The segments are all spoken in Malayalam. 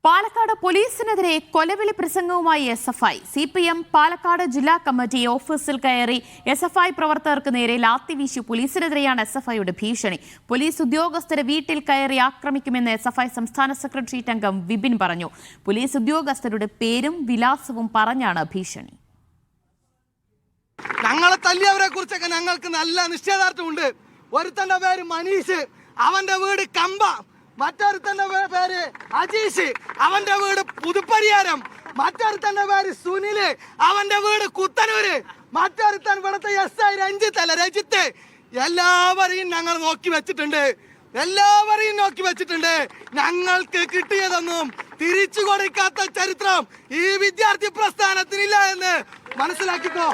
പാലക്കാട് പോലീസിനെതിരെ കൊലവിളി പ്രസംഗവുമായി എസ്എഫ്ഐ. സിപിഎം പാലക്കാട് ജില്ലാ കമ്മിറ്റി ഓഫീസിൽ കയറി എസ്എഫ്ഐ പ്രവർത്തകർക്ക് നേരെ ലാത്തി വീശി. പോലീസിനെതിരെയാണ് എസ്എഫ്ഐയുടെ ഭീഷണി. പോലീസ് ഉദ്യോഗസ്ഥരെ വീട്ടിൽ കയറി ആക്രമിക്കുമെന്ന് എസ്എഫ്ഐ സംസ്ഥാന സെക്രട്ടേറിയറ്റ് അംഗം വിപിൻ പറഞ്ഞു. പോലീസ് ഉദ്യോഗസ്ഥരുടെ പേരും വിലാസവും പറഞ്ഞാണ് ഭീഷണി. ഞങ്ങളെ തല്ലിയവരെ കുറിച്ചൊക്കെ ഞങ്ങൾക്ക് നല്ല നിശ്ചയദാർഢ്യമുണ്ട്. ഒരുത്തന്റെ പേര് മനീഷ്, അവന്റെ വീട് കമ്പ. മറ്റൊരുത്തന്റെ പേര് അജീഷ്, അവന്റെ വീട് പുതുപ്പരിയാരം. മറ്റൊരുത്തന്റെ പേര് സുനില്, അവന്റെ വീട് കുത്തനൂര്. മറ്റൊരുത്തൻ ഇവിടുത്തെ SI രജിത്ത്. എല്ലാവരെയും ഞങ്ങൾ നോക്കി വെച്ചിട്ടുണ്ട്. ഞങ്ങൾക്ക് കിട്ടിയതൊന്നും തിരിച്ചു കൊടുക്കാത്ത ചരിത്രം ഈ വിദ്യാർത്ഥി പ്രസ്ഥാനത്തിനില്ല എന്ന് മനസ്സിലാക്കിക്കോ.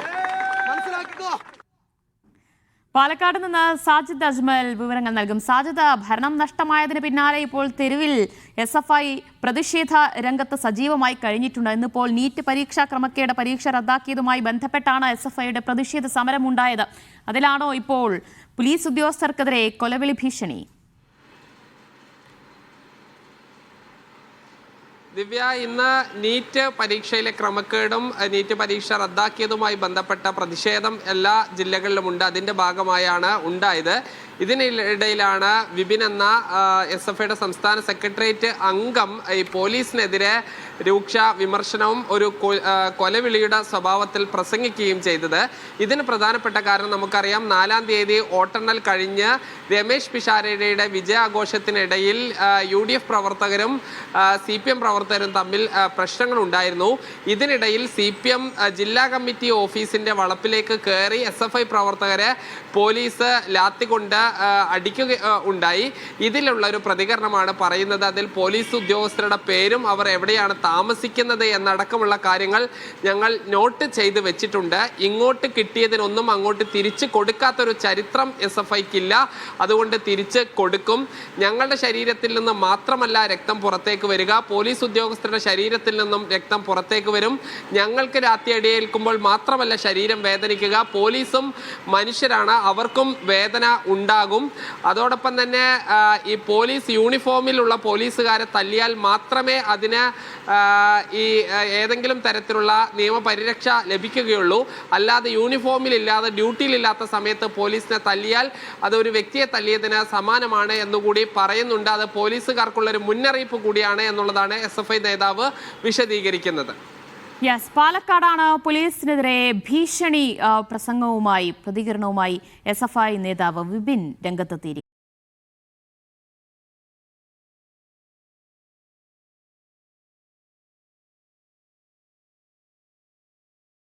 പാലക്കാട് നിന്ന് സാജിദ് അജ്മൽ വിവരങ്ങൾ നൽകും. സാജിദ്, ഭരണം നഷ്ടമായതിന് പിന്നാലെ ഇപ്പോൾ തെരുവിൽ എസ്എഫ്ഐ പ്രതിഷേധ രംഗത്ത് സജീവമായി കഴിഞ്ഞിട്ടുണ്ട്. ഇന്നിപ്പോൾ നീറ്റ് പരീക്ഷാ ക്രമക്കേട് പരീക്ഷ റദ്ദാക്കിയതുമായി ബന്ധപ്പെട്ടാണ് എസ്എഫ്ഐയുടെ പ്രതിഷേധ സമരമുണ്ടായത്. അതിലാണോ ഇപ്പോൾ പോലീസ് ഉദ്യോഗസ്ഥർക്കെതിരെ കൊലവിളി ഭീഷണി? ദിവ്യ, ഇന്ന് നീറ്റ് പരീക്ഷയിലെ ക്രമക്കേടും നീറ്റ് പരീക്ഷ റദ്ദാക്കിയതുമായി ബന്ധപ്പെട്ട പ്രതിഷേധം എല്ലാ ജില്ലകളിലുമുണ്ട്. അതിൻ്റെ ഭാഗമായാണ് ഉണ്ടായത്. ഇതിനിടയിലാണ് വിപിൻ എന്ന എസ്എഫ്ഐയുടെ സംസ്ഥാന സെക്രട്ടേറിയറ്റ് അംഗം ഈ പോലീസിനെതിരെ രൂക്ഷ വിമർശനവും ഒരു കൊലവിളിയുടെ സ്വഭാവത്തിൽ പ്രസംഗിക്കുകയും ചെയ്തത്. ഇതിന് പ്രധാനപ്പെട്ട കാരണം നമുക്കറിയാം, 4-ാം തീയതി വോട്ടെണ്ണൽ കഴിഞ്ഞ് രമേശ് പിഷാരടിയുടെ വിജയാഘോഷത്തിനിടയിൽ UDF പ്രവർത്തകരും CPM പ്രവർത്തകരും തമ്മിൽ പ്രശ്നങ്ങളുണ്ടായിരുന്നു. ഇതിനിടയിൽ CPM ജില്ലാ കമ്മിറ്റി ഓഫീസിന്റെ വളപ്പിലേക്ക് കയറി SFI പ്രവർത്തകരെ പോലീസ് ലാത്തികൊണ്ട് അടിക്കുക ഉണ്ടായി. ഇതിലുള്ള ഒരു പ്രതികരണമാണ് പറയുന്നത്. അതിൽ പോലീസ് ഉദ്യോഗസ്ഥരുടെ പേരും അവർ എവിടെയാണ് താമസിക്കുന്നത് എന്നടക്കമുള്ള കാര്യങ്ങൾ ഞങ്ങൾ നോട്ട് ചെയ്ത് വെച്ചിട്ടുണ്ട്. ഇങ്ങോട്ട് കിട്ടിയതിനൊന്നും അങ്ങോട്ട് തിരിച്ചു കൊടുക്കാത്തൊരു ചരിത്രം SFIക്കില്ല. അതുകൊണ്ട് തിരിച്ച് കൊടുക്കും. ഞങ്ങളുടെ ശരീരത്തിൽ നിന്ന് മാത്രമല്ല രക്തം പുറത്തേക്ക് വരിക, പോലീസ് ഉദ്യോഗസ്ഥരുടെ ശരീരത്തിൽ നിന്നും രക്തം പുറത്തേക്ക് വരും. ഞങ്ങൾക്ക് രാത്രിയടിയേൽക്കുമ്പോൾ മാത്രമല്ല ശരീരം വേദനിക്കുക, പോലീസും മനുഷ്യരാണ്, അവർക്കും വേദന ഉണ്ടാകും. അതോടൊപ്പം തന്നെ ഈ പോലീസ് യൂണിഫോമിലുള്ള പോലീസുകാരെ തല്ലിയാൽ മാത്രമേ അതിന് ഈ ഏതെങ്കിലും തരത്തിലുള്ള നിയമപരിരക്ഷ ലഭിക്കുകയുള്ളൂ. അല്ലാതെ യൂണിഫോമിലില്ലാതെ ഡ്യൂട്ടിയിലില്ലാത്ത സമയത്ത് പോലീസിനെ തല്ലിയാൽ അതൊരു വ്യക്തിയെ തല്ലിയതിന് സമാനമാണ് എന്നുകൂടി പറയുന്നുണ്ട്. അത് പോലീസുകാർക്കുള്ളൊരു മുന്നറിയിപ്പ് കൂടിയാണ് എന്നുള്ളതാണ് SFI നേതാവ് വിശദീകരിക്കുന്നത്. പാലക്കാടാണ് പോലീസിനെതിരെ ഭീഷണി പ്രസംഗവുമായി പ്രതികരണവുമായി SFI നേതാവ് വിപിൻ രംഗത്തെത്തിയിരിക്കുന്നത്.